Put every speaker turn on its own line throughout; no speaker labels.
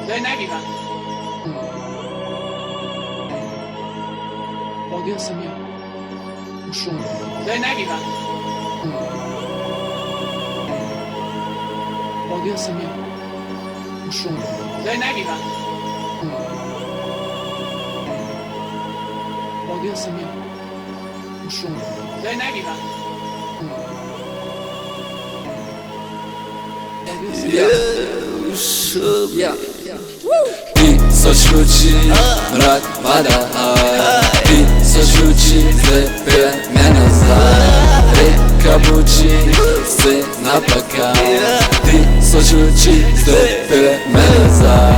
Daj naj ga. Vodil sem jo v šumu. Daj naj ga. Vodil sem jo v šumu. Daj naj ga. Vodil sem jo v šumu. Daj naj ga.
Тысяч лучей, мрак, вода. Тысяч лучей, перемена за река Бучи, ты на пока. Тысяч лучей, перемена за.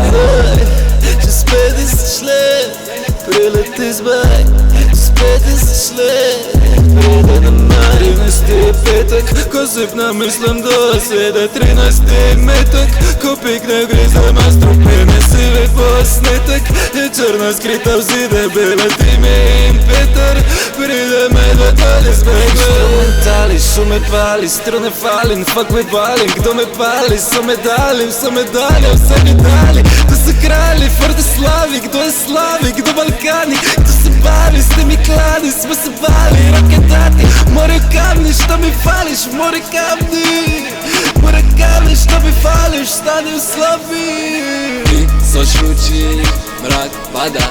Spät ist es schlecht, brillet is back. Spät ist es schlecht, brillet на mar. 13 петък, ko сипна мислям до седа. 13 метък, ko пикна гризам, аз трупене си ве по-снетък. Е черна скрита в зида, бела ти ме им Петър. Прида ме да пали с бега. Инструментали, шуме пали, струне фалин. Fuck with балин, kdo me pali, so medali, vse mi dali. To so kralji, forte slavi, kdo je slavi, kdo Balkani. Kdo se bavi s temi klani, smo se bali, roke dati. More kamni, što mi fališ, more kamni, što mi fališ, stani u slavi.
Тысяч лучей, мрак, вода.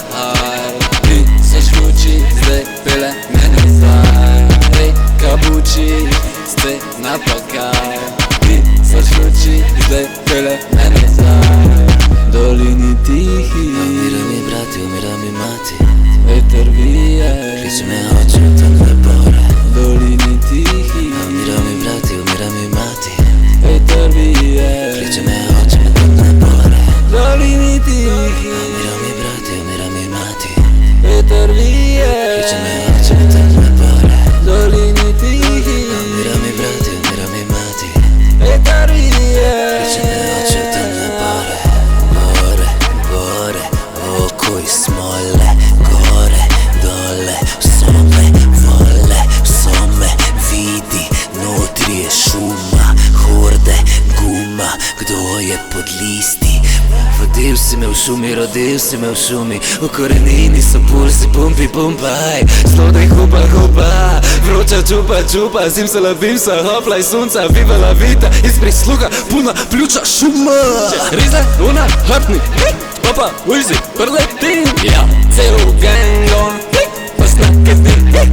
Тысяч лучей, перемена за река Бучи, ты на пока. Тысяч лучей, перемена за долини тихи.
Умира ми брати, умира ми мати.
Ветер вие,
Кличе ме очи, тън ме боре.
долини тихи.
Умира ми брати, умира ми мати.
Ветер вие,
Кличе ме очи, тън ме боре.
долини тихи.
Умира ми брати, умира ми мати.
Ветер вие,
Кличе ме очи, тън ме боре.
долини тихи.
Умира ми брати, умира ми мати.
Ветер вие,
Кличе ме очи, тън ме боре. Боре, боре, око и смоле. Горе, доле, соме vidi. Notri je šuma, horde, guma. Kdo je pod listi? Vodil si me v šumi, rodil si me v šumi. V korenini so pulsi, pumpi, pumpaj. Slodaj, hupa, hupa. Vroča čupa, čupa. Zimsa la bimsa, hopla iz sunca. Viva la vita, iz prisluha, puna pljuča šuma.
Rizla, luna, hapni. Opa, uizi, prletim. Ja, cel gang on. Pa snake z njim.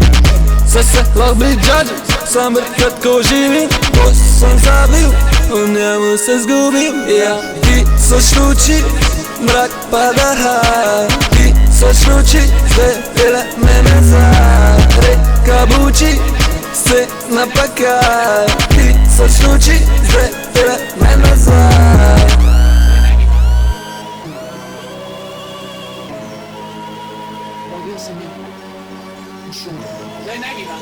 Sve se lahko bi džađa, sam kratko živim. Ko sam zabil, u njemu se zgubim. Ja, тысяч лучей, мрак, вода. Тысяч лучей, перемена за река Бучи, ты на пока. Тысяч лучей, перемена за.
Vodil sem jo v šumu. Daj naj ga.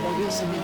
Vodil sem jo